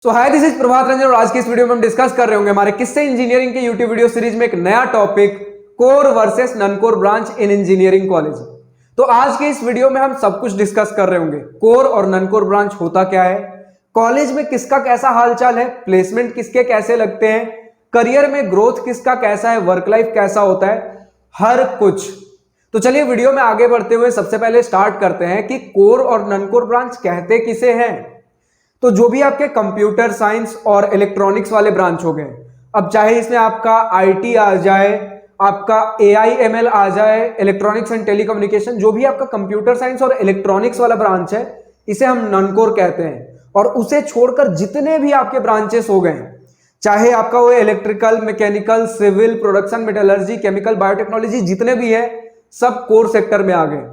Hi this is Prabhat Ranjan और आज की इस वीडियो में हम डिस्कस कर रहे होंगे हमारे किससे इंजीनियरिंग के यूट्यूब वीडियो सीरीज में एक नया topic core versus non core branch इन इंजीनियरिंग कॉलेज। तो आज के इस वीडियो में हम सब कुछ डिस्कस कर रहे होंगे। कोर और नॉन कोर ब्रांच होता क्या है, कॉलेज में किसका कैसा हालचाल है, प्लेसमेंट किसके कैसे लगते हैं, करियर में ग्रोथ किसका कैसा है, वर्क लाइफ कैसा होता है, हर कुछ। तो चलिए वीडियो में आगे बढ़ते हुए सबसे पहले स्टार्ट करते हैं कि कोर और नॉन कोर ब्रांच कहते किसे हैं। तो जो भी आपके कंप्यूटर साइंस और इलेक्ट्रॉनिक्स वाले ब्रांच हो गए, अब चाहे इसमें आपका आईटी आ जाए, आपका एआईएमएल आ जाए, इलेक्ट्रॉनिक्स एंड टेलीकम्युनिकेशन, जो भी आपका कंप्यूटर साइंस और इलेक्ट्रॉनिक्स वाला ब्रांच है इसे हम नॉन कोर कहते हैं। और उसे छोड़कर जितने भी आपके ब्रांचेस हो गए, चाहे आपका वो electrical, mechanical, civil, production, metallurgy, chemical, biotechnology, जितने भी है सब कोर सेक्टर में आ गए।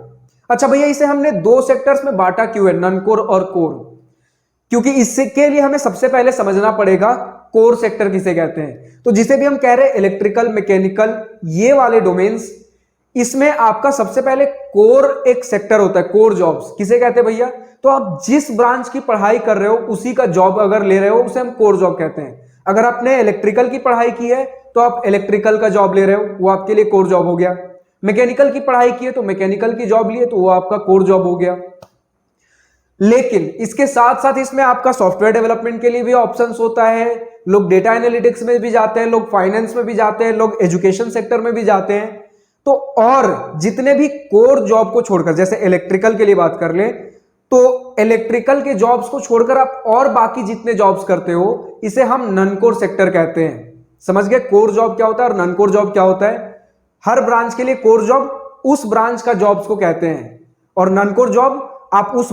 अच्छा भैया, इसे हमने दो सेक्टर्स में बांटा क्यों है, नॉन कोर और कोर? क्योंकि इसके लिए हमें सबसे पहले समझना पड़ेगा कोर सेक्टर किसे कहते हैं। तो जिसे भी हम कह रहे हैं इलेक्ट्रिकल, मैकेनिकल, ये वाले डोमेन्स, इसमें आपका सबसे पहले कोर एक सेक्टर होता है। कोर जॉब्स किसे कहते हैं भैया? तो आप जिस ब्रांच की पढ़ाई कर रहे हो उसी का जॉब अगर ले रहे हो उसे हम कोर जॉब कहते हैं। अगर आपने इलेक्ट्रिकल की पढ़ाई की है तो आप इलेक्ट्रिकल का जॉब ले रहे हो, वो आपके लिए कोर जॉब हो गया। मैकेनिकल की पढ़ाई की है तो मैकेनिकल की जॉब लिए तो वो आपका कोर जॉब हो गया। लेकिन इसके साथ साथ इसमें आपका सॉफ्टवेयर डेवलपमेंट के लिए भी ऑप्शंस होता है। लोग डेटा एनालिटिक्स में भी जाते हैं, लोग फाइनेंस में भी जाते हैं, लोग एजुकेशन सेक्टर में भी जाते हैं। तो और जितने भी कोर जॉब को छोड़कर, जैसे इलेक्ट्रिकल के लिए बात कर ले तो इलेक्ट्रिकल के जॉब्स को छोड़कर आप और बाकी जितने जॉब्स करते हो इसे हम नॉन कोर सेक्टर कहते हैं। समझ गए कोर जॉब क्या होता है और नॉन कोर जॉब क्या होता है? हर ब्रांच के लिए कोर जॉब उस ब्रांच का जॉब्स को कहते हैं, और नॉन कोर जॉब आप उस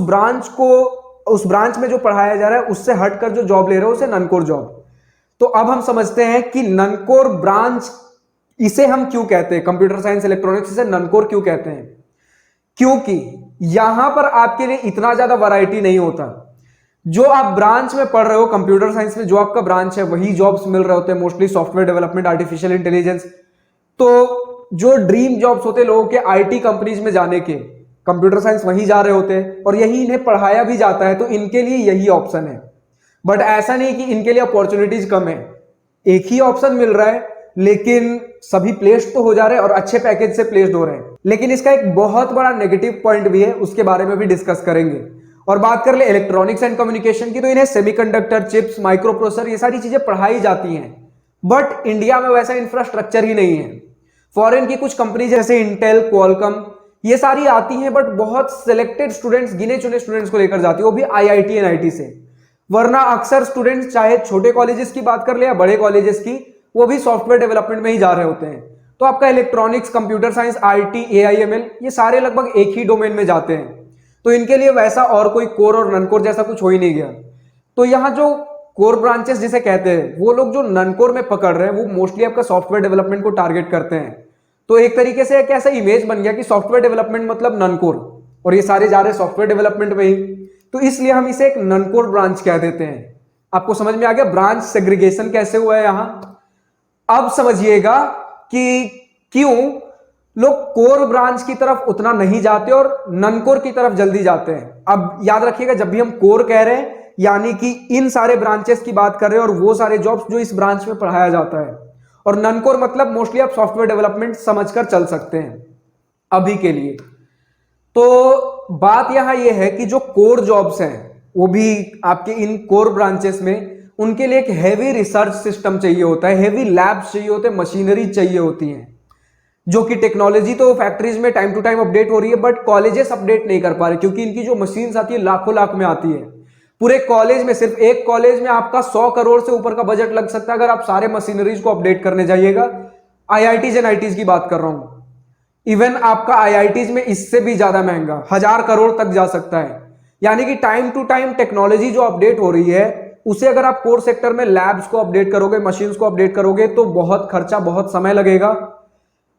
ब्रांच में जो पढ़ाया जा रहा है उससे हटकर जो जॉब ले रहे हो उसे नॉन कोर जॉब। तो अब हम समझते हैं कि नॉन कोर ब्रांच इसे हम क्यों कहते हैं, कंप्यूटर साइंस इलेक्ट्रॉनिक्स इसे नॉन कोर क्यों कहते हैं? क्योंकि यहां पर आपके लिए इतना ज्यादा वैरायटी नहीं होता। जो आप ब्रांच में पढ़ रहे हो कंप्यूटर साइंस में, जो आपका ब्रांच है वही जॉब्स मिल रहे होते हैं, mostly software development, artificial intelligence. तो जो ड्रीम जॉब्स होते हैं लोगों के आईटी कंपनीज में जाने के, कंप्यूटर साइंस वहीं जा रहे होते हैं और यही इन्हें पढ़ाया भी जाता है, तो इनके लिए यही ऑप्शन है। बट ऐसा नहीं कि इनके लिए अपॉर्चुनिटीज कम है, एक ही ऑप्शन मिल रहा है लेकिन सभी प्लेस्ड तो हो जा रहे हैं और अच्छे पैकेज से प्लेस्ड हो रहे हैं। लेकिन इसका एक बहुत बड़ा नेगेटिव पॉइंट भी है, उसके बारे में भी डिस्कस करेंगे। और बात कर ले इलेक्ट्रॉनिक्स एंड कम्युनिकेशन की, तो इन्हें सेमीकंडक्टर, चिप्स, माइक्रो प्रोसेसर, ये सारी चीजें पढ़ाई जाती हैं। बट इंडिया में वैसा इंफ्रास्ट्रक्चर ही नहीं है। फॉरेन की कुछ कंपनी जैसे इंटेल, क्वालकॉम, ये सारी आती हैं बट बहुत सिलेक्टेड स्टूडेंट्स, गिने चुने स्टूडेंट्स को लेकर जाती है, वो भी आईआईटी एनआईटी से। वरना अक्सर स्टूडेंट्स चाहे छोटे कॉलेजेस की बात कर ले या बड़े कॉलेजेस की, वो भी सॉफ्टवेयर डेवलपमेंट में ही जा रहे होते हैं। तो आपका electronics, computer science, IT, AIML, ये सारे लगभग एक ही डोमेन में जाते हैं। तो इनके लिए वैसा और कोई कोर और नॉन कोर जैसा कुछ हो ही नहीं गया। तो यहाँ जो कोर ब्रांचेस जिसे कहते हैं, वो लोग जो नॉन कोर में पकड़ रहे हैं वो मोस्टली आपका सॉफ्टवेयर डेवलपमेंट को टारगेट करते हैं। तो एक तरीके से एक ऐसा इमेज बन गया कि सॉफ्टवेयर डेवलपमेंट मतलब नॉन कोर, और ये सारे जा रहे हैं सॉफ्टवेयर डेवलपमेंट में ही, तो इसलिए हम इसे एक नॉन कोर ब्रांच कह देते हैं। आपको समझ में आ गया ब्रांच सेग्रीगेशन कैसे हुआ है यहां? अब समझिएगा कि क्यों लोग कोर ब्रांच की तरफ उतना नहीं जाते और नॉन कोर की तरफ जल्दी जाते हैं। अब याद रखिएगा, जब भी हम कोर कह रहे हैं यानी कि इन सारे ब्रांचेस की बात कर रहे हैं और वो सारे जॉब्स जो इस ब्रांच में पढ़ाया जाता है, और नॉन कोर मतलब मोस्टली आप सॉफ्टवेयर डेवलपमेंट समझकर चल सकते हैं अभी के लिए। तो बात यहां यह है कि जो कोर जॉब्स हैं वो भी आपके इन कोर ब्रांचेस में, उनके लिए एक हैवी रिसर्च सिस्टम चाहिए होता है, हैवी लैब्स चाहिए होते हैं, मशीनरी चाहिए होती हैं, जो कि टेक्नोलॉजी तो फैक्ट्रीज में टाइम टू टाइम अपडेट हो रही है बट कॉलेजेस अपडेट नहीं कर पा रहे, क्योंकि इनकी जो मशीन्स आती है लाखों लाख में आती है। पूरे कॉलेज में, सिर्फ एक कॉलेज में आपका 100 करोड़ से ऊपर का बजट लग सकता है अगर आप सारे मशीनरीज को अपडेट करने जाइएगा। आईआईटीज एनआईटीज की बात कर रहा हूं, इवन आपका आईआईटीज में इससे भी ज्यादा महंगा 1000 करोड़ तक जा सकता है। यानी कि टाइम टू टाइम टेक्नोलॉजी जो अपडेट हो रही है उसे अगर आप कोर सेक्टर में लैब्स को अपडेट करोगे, मशीन्स को अपडेट करोगे तो बहुत खर्चा, बहुत समय लगेगा।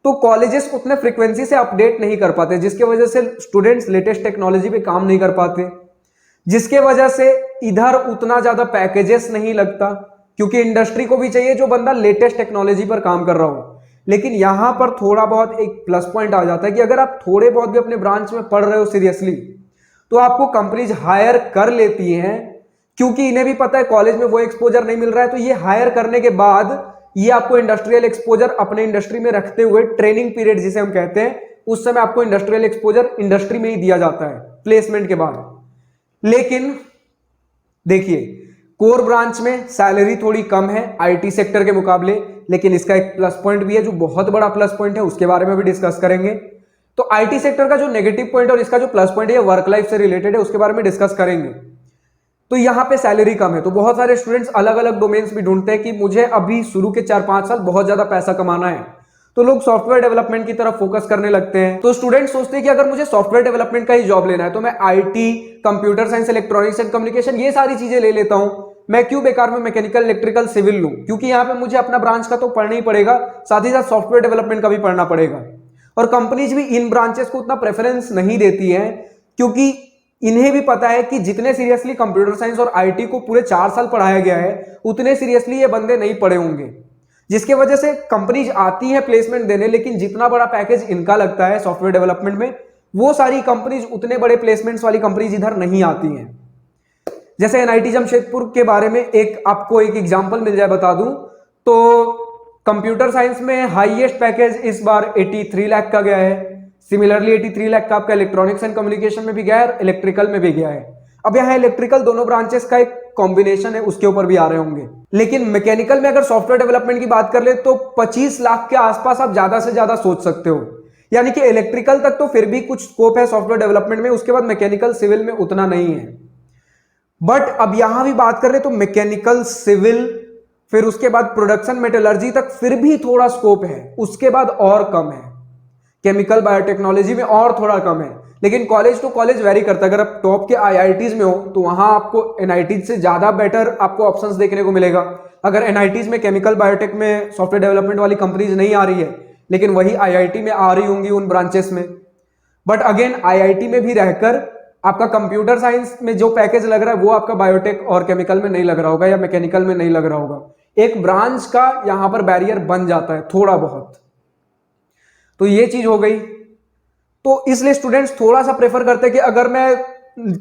तो कॉलेजेस उतने फ्रीक्वेंसी से अपडेट नहीं कर पाते, जिसकी वजह से स्टूडेंट्स लेटेस्ट टेक्नोलॉजी पे काम नहीं कर पाते, जिसके वजह से इधर उतना ज्यादा पैकेजेस नहीं लगता, क्योंकि इंडस्ट्री को भी चाहिए जो बंदा लेटेस्ट टेक्नोलॉजी पर काम कर रहा हो। लेकिन यहां पर थोड़ा बहुत एक प्लस पॉइंट आ जाता है कि अगर आप थोड़े बहुत भी अपने ब्रांच में पढ़ रहे हो सीरियसली, तो आपको कंपनीज हायर कर लेती हैं, क्योंकि इन्हें भी पता है कॉलेज में वो एक्सपोजर नहीं मिल रहा है, तो ये हायर करने के बाद ये आपको इंडस्ट्रियल एक्सपोजर अपने इंडस्ट्री में रखते हुए ट्रेनिंग पीरियड जिसे हम कहते हैं, उस समय आपको इंडस्ट्रियल एक्सपोजर इंडस्ट्री में ही दिया जाता है प्लेसमेंट के बाद। लेकिन देखिए, कोर ब्रांच में सैलरी थोड़ी कम है आईटी सेक्टर के मुकाबले, लेकिन इसका एक प्लस पॉइंट भी है जो बहुत बड़ा प्लस पॉइंट है, उसके बारे में भी डिस्कस करेंगे। तो आईटी सेक्टर का जो नेगेटिव पॉइंट और इसका जो प्लस पॉइंट है वर्क लाइफ से रिलेटेड है, उसके बारे में डिस्कस करेंगे। तो यहां पे सैलरी कम है, तो बहुत सारे स्टूडेंट्स अलग अलग डोमेन्स भी ढूंढते हैं कि मुझे अभी शुरू के 4-5 साल बहुत ज्यादा पैसा कमाना है, तो लोग सॉफ्टवेयर डेवलपमेंट की तरफ फोकस करने लगते हैं। तो स्टूडेंट्स सोचते हैं कि अगर मुझे सॉफ्टवेयर डेवलपमेंट का ही जॉब लेना है तो मैं IT, computer science, electronics and communication ये सारी चीजें ले लेता हूं, मैं क्यों बेकार में मैकेनिकल, इलेक्ट्रिकल, सिविल लूं, क्योंकि यहाँ पे मुझे अपना ब्रांच का तो पढ़ना ही पड़ेगा, साथ ही साथ सॉफ्टवेयर डेवलपमेंट का भी पढ़ना पड़ेगा। और कंपनीज भी इन ब्रांचेस को उतना प्रेफरेंस नहीं देती है, क्योंकि इन्हें भी पता है कि जितने सीरियसली कंप्यूटर साइंस और आईटी को पूरे 4 साल पढ़ाया गया है, उतने सीरियसली ये बंदे नहीं पढ़े होंगे, जिसके वजह से कंपनीज आती है प्लेसमेंट देने, लेकिन जितना बड़ा पैकेज इनका लगता है सॉफ्टवेयर डेवलपमेंट में, वो सारी कंपनीज, उतने बड़े प्लेसमेंट्स वाली कंपनीज इधर नहीं आती हैं। जैसे एनआईटी जमशेदपुर के बारे में एक आपको एक एग्जांपल मिल जाए बता दूं, तो कंप्यूटर साइंस में हाईएस्ट पैकेज इस बार 83 लाख का गया है। सिमिलरली 83 लाख का आपका इलेक्ट्रॉनिक्स एंड कम्युनिकेशन में भी गया है और इलेक्ट्रिकल में भी गया है। अब यहाँ इलेक्ट्रिकल दोनों ब्रांचेस का एक कॉम्बिनेशन है, उसके ऊपर भी आ रहे होंगे। लेकिन मैकेनिकल में अगर सॉफ्टवेयर डेवलपमेंट की बात कर ले तो 25 लाख के आसपास आप ज्यादा से ज्यादा सोच सकते हो। यानी कि इलेक्ट्रिकल तक तो फिर भी कुछ स्कोप है सॉफ्टवेयर डेवलपमेंट में, उसके बाद मैकेनिकल, सिविल में उतना नहीं है। बट अब यहां भी बात कर ले तो मैकेनिकल, सिविल, फिर उसके बाद प्रोडक्शन, मेटलर्जी तक फिर भी थोड़ा स्कोप है, उसके बाद और कम है। केमिकल, बायोटेक्नोलॉजी में और थोड़ा कम है। लेकिन कॉलेज टू कॉलेज वेरी करता है। अगर आप टॉप के आईआईटीज में हो तो वहां आपको एनआईटीज से ज्यादा बेटर आपको ऑप्शंस देखने को मिलेगा। अगर एनआईटीज में केमिकल, बायोटेक में सॉफ्टवेयर डेवलपमेंट वाली कंपनीज नहीं आ रही है, लेकिन वही आईआईटी में आ रही होंगी उन ब्रांचेस में। बट अगेन आईआईटी में भी रहकर आपका कंप्यूटर साइंस में जो पैकेज लग रहा है वो आपका बायोटेक और केमिकल में नहीं लग रहा होगा या मैकेनिकल में नहीं लग रहा होगा। एक ब्रांच का यहां पर बैरियर बन जाता है थोड़ा बहुत। तो ये चीज हो गई। तो इसलिए स्टूडेंट्स थोड़ा सा प्रेफर करते हैं कि अगर मैं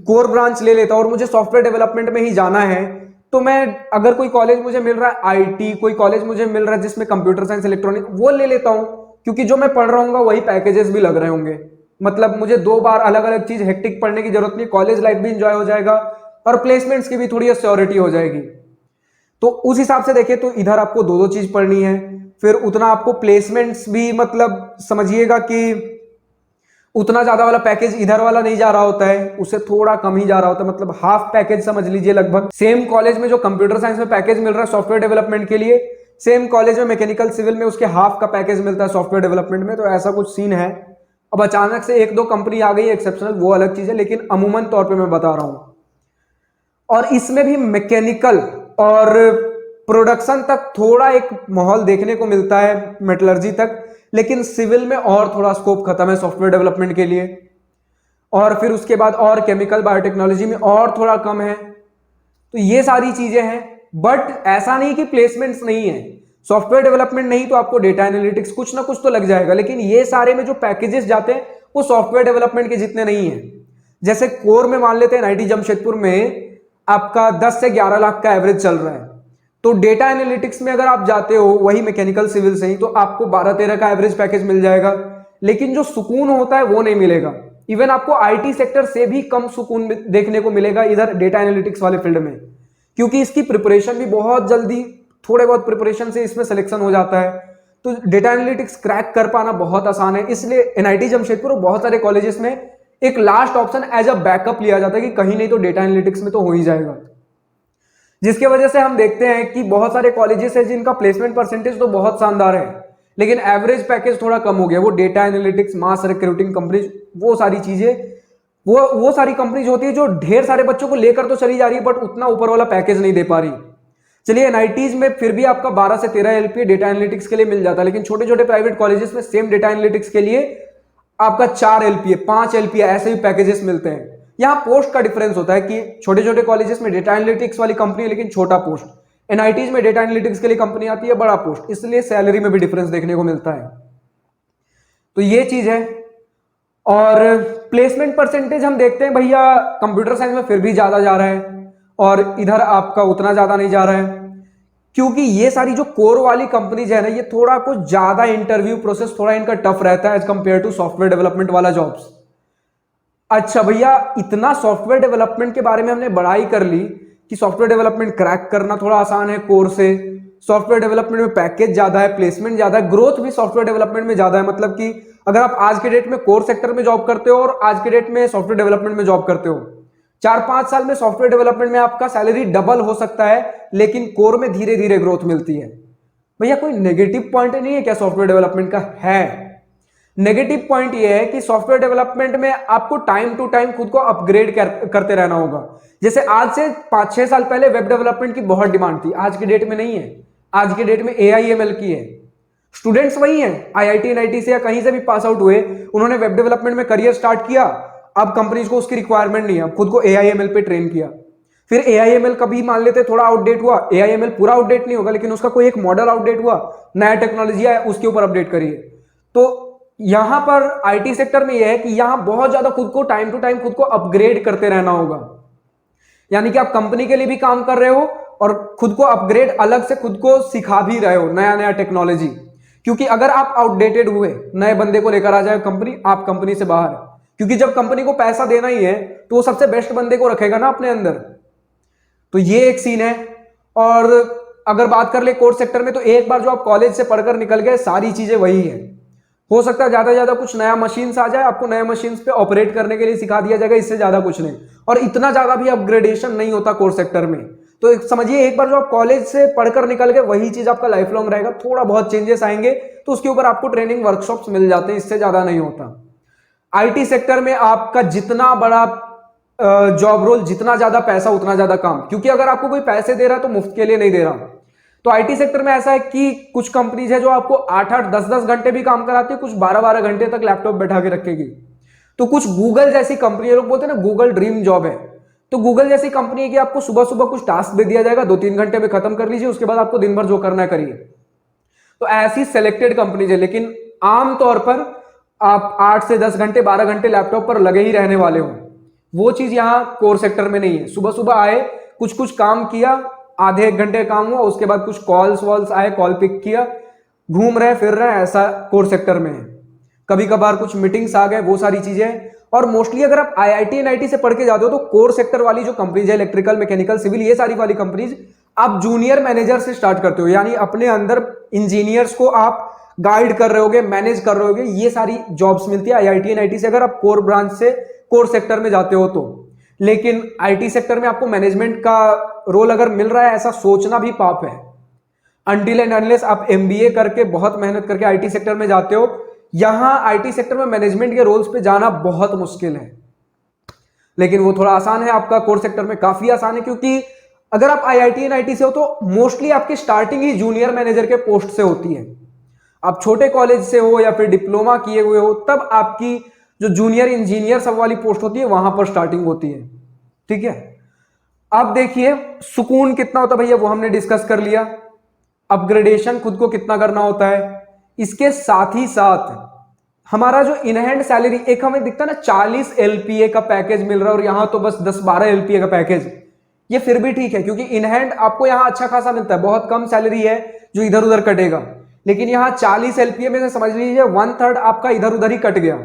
कोर ब्रांच ले लेता हूं और मुझे सॉफ्टवेयर डेवलपमेंट में ही जाना है, तो मैं अगर कोई कॉलेज मुझे मिल रहा है आईटी, कोई कॉलेज मुझे मिल रहा है जिसमें कंप्यूटर साइंस, इलेक्ट्रॉनिक, वो ले लेता हूं, क्योंकि जो मैं पढ़ रहा हूँ वही पैकेजेस भी लग रहे होंगे। मतलब मुझे 2 बार अलग अलग चीज हेक्टिक पढ़ने की जरूरत नहीं, कॉलेज लाइफ भी इंजॉय हो जाएगा और प्लेसमेंट्स की भी थोड़ी श्योरिटी हो जाएगी। तो उस हिसाब से देखें तो इधर आपको 2 चीज पढ़नी है, फिर उतना आपको प्लेसमेंट्स भी मतलब समझिएगा कि उतना ज्यादा वाला पैकेज इधर वाला नहीं जा रहा होता है, उससे थोड़ा कम ही जा रहा होता है, मतलब हाफ पैकेज समझ लीजिए लगभग। सेम कॉलेज में जो कंप्यूटर साइंस में पैकेज मिल रहा है सॉफ्टवेयर डेवलपमेंट के लिए, सेम कॉलेज में मैकेनिकल, सिविल में उसके हाफ का पैकेज मिलता है सॉफ्टवेयर डेवलपमेंट में। तो ऐसा कुछ सीन है। अब अचानक से 1-2 कंपनी आ गई एक्सेप्शनल, वो अलग चीज है, लेकिन अमूमन तौर पर मैं बता रहा हूं। और इसमें भी मैकेनिकल और प्रोडक्शन तक थोड़ा एक माहौल देखने को मिलता है, मेटलर्जी तक, लेकिन सिविल में और थोड़ा स्कोप खत्म है सॉफ्टवेयर डेवलपमेंट के लिए। और फिर उसके बाद और केमिकल, बायोटेक्नोलॉजी में और थोड़ा कम है। तो ये सारी चीजें हैं। बट ऐसा नहीं कि प्लेसमेंट्स नहीं है, सॉफ्टवेयर डेवलपमेंट नहीं तो आपको डेटा एनालिटिक्स कुछ ना कुछ तो लग जाएगा, लेकिन ये सारे में जो पैकेजेस जाते हैं वो सॉफ्टवेयर डेवलपमेंट के जितने नहीं है। जैसे कोर में मान लेते हैं आईटी जमशेदपुर में आपका 10 से 11 लाख का एवरेज चल रहा है, तो डेटा एनालिटिक्स में अगर आप जाते हो वही मैकेनिकल, सिविल से ही, तो आपको 12-13 का एवरेज पैकेज मिल जाएगा, लेकिन जो सुकून होता है वो नहीं मिलेगा। इवन आपको आईटी सेक्टर से भी कम सुकून देखने को मिलेगा इधर डेटा एनालिटिक्स वाले फील्ड में, क्योंकि इसकी प्रिपरेशन भी बहुत जल्दी, थोड़े बहुत प्रिपरेशन से इसमें सिलेक्शन हो जाता है। तो डेटा एनालिटिक्स क्रैक कर पाना बहुत आसान है, इसलिए एनआईटी जमशेदपुर और बहुत सारे कॉलेजेस में एक last option as a backup लिया जाता है कि कहीं नहीं तो डेटा एनालिटिक्स में तो हो ही जाएगा। जिसकी वजह से हम देखते हैं कि बहुत सारे कॉलेजेस हैं जिनका प्लेसमेंट परसेंटेज तो बहुत शानदार है, लेकिन एवरेज पैकेज थोड़ा कम हो गया। वो डेटा एनालिटिक्स, मास रिक्रूटिंग कंपनीज, वो सारी चीजें, वो सारी कंपनीज होती है जो ढेर सारे बच्चों को लेकर तो चली जा रही है, बट उतना ऊपर वाला पैकेज नहीं दे पा रही। चलिए एनआईटीज में फिर भी आपका 12 से 13 एलपीए डेटा एनालिटिक्स के लिए मिल जाता है, लेकिन छोटे छोटे प्राइवेट कॉलेजेस में सेम डेटा एनालिटिक्स के लिए आपका 4 एलपीए, 5 एलपीए ऐसे ही पैकेजेस मिलते हैं। यहाँ पोस्ट का डिफरेंस होता है कि छोटे छोटे कॉलेजेस में डेटा एनालिटिक्स वाली कंपनी है लेकिन छोटा पोस्ट, एनआईटीज में डेटा एनालिटिक्स के लिए कंपनी आती है बड़ा पोस्ट, इसलिए सैलरी में भी डिफरेंस देखने को मिलता है। तो ये चीज है। और प्लेसमेंट परसेंटेज हम देखते हैं भैया कंप्यूटर साइंस में फिर भी ज्यादा जा रहा है, और इधर आपका उतना ज्यादा नहीं जा रहा है, क्योंकि ये सारी जो कोर वाली कंपनीज है ना, ये थोड़ा कुछ ज्यादा इंटरव्यू प्रोसेस थोड़ा इनका टफ रहता है as compare to software development वाला जॉब्स। अच्छा भैया, इतना सॉफ्टवेयर डेवलपमेंट के बारे में हमने बड़ाई कर ली कि सॉफ्टवेयर डेवलपमेंट क्रैक करना थोड़ा आसान है कोर से, सॉफ्टवेयर डेवलपमेंट में पैकेज ज्यादा है, प्लेसमेंट ज्यादा है, ग्रोथ भी सॉफ्टवेयर डेवलपमेंट में ज्यादा है। मतलब कि अगर आप आज के डेट में कोर सेक्टर में जॉब करते हो और आज के डेट में सॉफ्टवेयर डेवलपमेंट में जॉब करते हो, 4-5 साल में सॉफ्टवेयर डेवलपमेंट में आपका सैलरी डबल हो सकता है, लेकिन कोर में धीरे धीरे ग्रोथ मिलती है। भैया कोई नेगेटिव पॉइंट नहीं है क्या सॉफ्टवेयर डेवलपमेंट का? है। नेगेटिव पॉइंट यह है कि सॉफ्टवेयर डेवलपमेंट में आपको टाइम टू टाइम खुद को अपग्रेड करते रहना होगा। जैसे आज से 5-6 साल पहले वेब डेवलपमेंट की बहुत डिमांड थी, आज के डेट में नहीं है। आज के डेट में AI/ML की है। स्टूडेंट्स वही हैं, IIT NIT से या कहीं से भी पास आउट हुए, उन्होंने वेब डेवलपमेंट में करियर स्टार्ट किया। अब कंपनीज को उसकी रिक्वायरमेंट नहीं है, खुद को AI/ML पे ट्रेन किया। फिर AI/ML कभी मान लेते थोड़ा आउटडेट हुआ, AI/ML पूरा आउटडेट नहीं होगा, लेकिन उसका कोई एक मॉडल आउटडेट हुआ, नया टेक्नोलॉजी आया, उसके ऊपर अपडेट करिए। तो यहां पर IT सेक्टर में यह है कि यहां बहुत ज्यादा खुद को टाइम टू टाइम खुद को अपग्रेड करते रहना होगा। यानी कि आप कंपनी के लिए भी काम कर रहे हो और खुद को अपग्रेड अलग से खुद को सिखा भी रहे हो नया नया टेक्नोलॉजी। क्योंकि अगर आप आउटडेटेड हुए, नए बंदे को लेकर आ जाए कंपनी, आप कंपनी से बाहर। क्योंकि जब कंपनी को पैसा देना ही है तो वो सबसे बेस्ट बंदे को रखेगा ना अपने अंदर। तो ये एक सीन है। और अगर बात कर ले कोर्स सेक्टर में, तो एक बार जो आप कॉलेज से पढ़कर निकल गए, सारी चीजें वही है। हो सकता है ज्यादा से ज्यादा कुछ नया मशीन्स आ जाए, आपको नए मशीन्स पे ऑपरेट करने के लिए सिखा दिया जाएगा, इससे ज्यादा कुछ नहीं। और इतना ज्यादा भी अपग्रेडेशन नहीं होता कोर्स सेक्टर में। तो समझिए एक बार जो आप कॉलेज से पढ़कर निकल गए, वही चीज आपका लाइफ लॉन्ग रहेगा। थोड़ा बहुत चेंजेस आएंगे तो उसके ऊपर आपको ट्रेनिंग वर्कशॉप्स मिल जाते हैं, इससे ज्यादा नहीं होता। IT सेक्टर में आपका जितना बड़ा जॉब रोल, जितना ज्यादा पैसा उतना ज्यादा काम। क्योंकि अगर आपको कोई पैसे दे रहा है तो मुफ्त के लिए नहीं दे रहा। तो IT सेक्टर में ऐसा है कि कुछ कंपनीज है जो आपको 8-8, 10-10 घंटे भी काम कराती है, कुछ 12-12 घंटे तक लैपटॉप बैठा के रखेगी। तो कुछ गूगल जैसी कंपनी, लोग बोलते हैं ना गूगल ड्रीम जॉब है, तो गूगल जैसी कंपनी है कि आपको सुबह सुबह कुछ टास्क दे दिया जाएगा, 2-3 घंटे में खत्म कर लीजिए, उसके बाद आपको दिन भर जो करना है करिए। तो ऐसी सेलेक्टेड कंपनीज है। लेकिन आमतौर पर आप 8 से 10 घंटे, 12 घंटे लैपटॉप पर लगे ही रहने वाले हो। वो चीज यहां कोर सेक्टर में नहीं है। सुबह सुबह आए, कुछ कुछ काम किया, आधे 1 घंटे काम हुआ, उसके बाद कुछ कॉल्स वॉल्स आए, कॉल पिक किया, घूम रहे फिर रहे, ऐसा कोर सेक्टर में है। कभी कभार कुछ मीटिंग्स आ गए, वो सारी चीजें। और मोस्टली अगर आप IIT NIT से पढ़ के जाते हो तो कोर सेक्टर वाली जो कंपनीज है, इलेक्ट्रिकल, मैकेनिकल, सिविल, ये सारी वाली कंपनीज, आप जूनियर मैनेजर से स्टार्ट करते हो। यानी अपने अंदर इंजीनियर्स को आप गाइड कर रहे होगे, मैनेज कर रहे होगे, ये सारी जॉब्स मिलती है IIT NIT से, अगर आप कोर ब्रांच से कोर सेक्टर में जाते हो तो। लेकिन IT सेक्टर में आपको मैनेजमेंट का रोल अगर मिल रहा है, ऐसा सोचना भी पाप है। अनटिल एंड अनलेस आप MBA करके बहुत मेहनत करके IT सेक्टर में जाते हो, यहां IT सेक्टर में मैनेजमेंट के रोल्स पे जाना बहुत मुश्किल है। लेकिन वो थोड़ा आसान है, आपका कोर सेक्टर में काफी आसान है। क्योंकि अगर आप IIT NIT से हो तो मोस्टली आपकी स्टार्टिंग ही जूनियर मैनेजर के पोस्ट से होती है। आप छोटे कॉलेज से हो या फिर डिप्लोमा किए हुए हो, तब आपकी जो जूनियर इंजीनियर सब वाली पोस्ट होती है, वहां पर स्टार्टिंग होती है। ठीक है। अब देखिए सुकून कितना होता है भैया, वो हमने डिस्कस कर लिया। अपग्रेडेशन खुद को कितना करना होता है, इसके साथ ही साथ हमारा जो इन हैंड सैलरी, एक हमें दिखता है ना 40 LPA का पैकेज मिल रहा है, और यहां तो बस 10-12 LPA का पैकेज। ये फिर भी ठीक है, क्योंकि इन हैंड आपको यहां अच्छा खासा मिलता है, बहुत कम सैलरी है जो इधर उधर कटेगा। लेकिन यहां 40 LPA में से समझ लीजिए 1/3 आपका इधर उधर ही कट गया।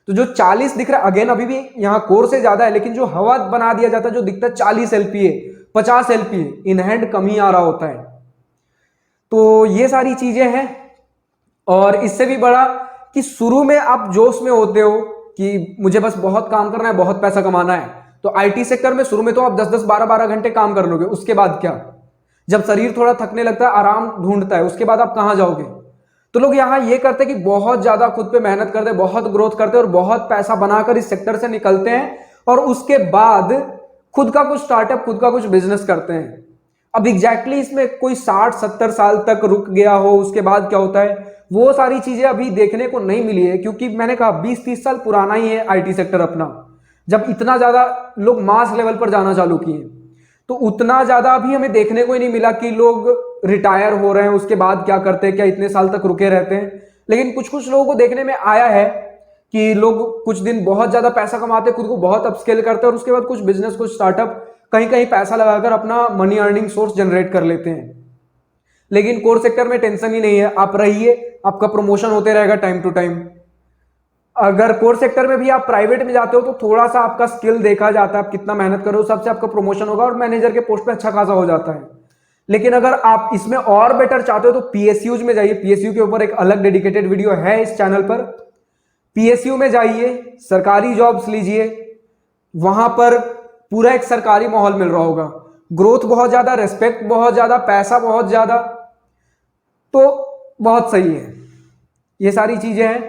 तो जो 40 दिख रहा है, अगेन अभी भी यहां कोर से ज्यादा है, लेकिन जो हवा बना दिया जाता है, जो दिखता है 40 LPA, 50 LPA, इन हैंड कम ही आ रहा होता है। तो ये सारी चीजें हैं। और इससे भी बड़ा कि शुरू में आप जोश में होते हो कि मुझे बस बहुत काम करना है, बहुत पैसा कमाना है। तो IT सेक्टर में शुरू में तो आप 10-10, 12-12 घंटे काम कर लोगे। उसके बाद क्या, जब शरीर थोड़ा थकने लगता है, आराम ढूंढता है, उसके बाद आप कहां जाओगे? तो लोग यहां ये करते हैं कि बहुत ज्यादा खुद पे मेहनत करते हैं, बहुत ग्रोथ करते हैं और बहुत पैसा बनाकर इस सेक्टर से निकलते हैं, और उसके बाद खुद का कुछ स्टार्टअप, खुद का कुछ बिजनेस करते हैं। अब एग्जैक्टली इसमें कोई 60-70 साल तक रुक गया हो, उसके बाद क्या होता है, वो सारी चीजें अभी देखने को नहीं मिली है। क्योंकि मैंने कहा 20-30 साल पुराना ही है IT सेक्टर अपना, जब इतना ज्यादा लोग मास लेवल पर जाना चालू किए। तो उतना ज्यादा अभी हमें देखने को ही नहीं मिला कि लोग रिटायर हो रहे हैं, उसके बाद क्या करते हैं, क्या इतने साल तक रुके रहते हैं। लेकिन कुछ कुछ लोगों को देखने में आया है कि लोग कुछ दिन बहुत ज्यादा पैसा कमाते, खुद को बहुत अपस्केल करते हैं, और उसके बाद कुछ बिजनेस, कुछ स्टार्टअप कहीं कहीं पैसा लगाकर अपना मनी अर्निंग सोर्स जनरेट कर लेते हैं। लेकिन कोर सेक्टर में टेंशन ही नहीं है, आप रहिए, आपका प्रमोशन होते रहेगा टाइम टू टाइम। अगर कोर सेक्टर में भी आप प्राइवेट में जाते हो तो थोड़ा सा आपका स्किल देखा जाता है, आप कितना मेहनत करो, सबसे आपका प्रमोशन होगा और मैनेजर के पोस्ट पे अच्छा खासा हो जाता है। लेकिन अगर आप इसमें और बेटर चाहते हो तो पीएसयूज में जाइए। पीएसयू के ऊपर एक अलग डेडिकेटेड वीडियो है इस चैनल पर। पीएसयू में जाइए, सरकारी जॉब्स लीजिए, वहां पर पूरा एक सरकारी माहौल मिल रहा होगा, ग्रोथ बहुत ज्यादा, रेस्पेक्ट बहुत ज्यादा, पैसा बहुत ज्यादा, तो बहुत सही है। ये सारी चीजें हैं,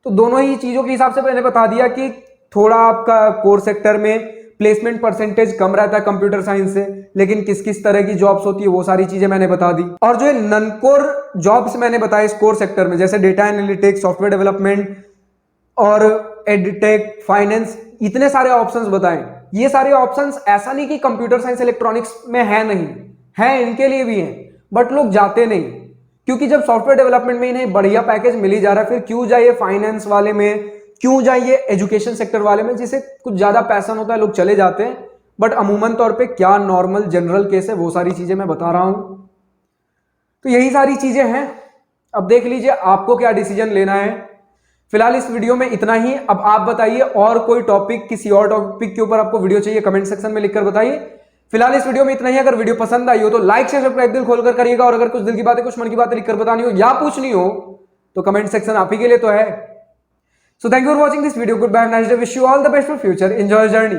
तो दोनों ही चीजों के हिसाब से मैंने बता दिया कि थोड़ा आपका कोर सेक्टर में प्लेसमेंट परसेंटेज कम रहता है कंप्यूटर साइंस से, लेकिन किस किस तरह की जॉब्स होती है वो सारी चीजें मैंने बता दी। और जो नन कोर जॉब्स मैंने बताया इस कोर सेक्टर में, जैसे डेटा एनालिटिक्स, सॉफ्टवेयर डेवलपमेंट और एडटेक, फाइनेंस, इतने सारे ऑप्शंस बताएं। ये सारे ऑप्शंस ऐसा नहीं कि कंप्यूटर साइंस इलेक्ट्रॉनिक्स में है, नहीं है, इनके लिए भी है, बट लोग जाते नहीं, क्योंकि जब सॉफ्टवेयर डेवलपमेंट में इन्हें बढ़िया पैकेज मिल ही जा रहा है, फिर क्यों जाइए फाइनेंस वाले में, क्यों जाइए एजुकेशन सेक्टर वाले में, जिसे कुछ ज्यादा पैशन होता है, लोग चले जाते हैं। बट अमूमन तौर पे क्या नॉर्मल जनरल केस है वो सारी चीजें मैं बता रहा हूं। तो यही सारी चीजें हैं, अब देख लीजिए आपको क्या डिसीजन लेना है। फिलहाल इस वीडियो में इतना ही। अब आप बताइए और कोई टॉपिक, किसी और टॉपिक के ऊपर आपको वीडियो चाहिए, कमेंट सेक्शन में लिखकर बताइए। फिलहाल इस वीडियो में इतना ही। अगर वीडियो पसंद आई हो तो लाइक शेयर सब्सक्राइब दिल खोलकर करिएगा, और अगर कुछ दिल की बातें, कुछ मन की बातें लिखकर बतानी हो या पूछनी हो तो कमेंट सेक्शन आप ही के लिए तो है। So thank you for watching this video, good bye, nice day, wish you all the best for future, enjoy journey.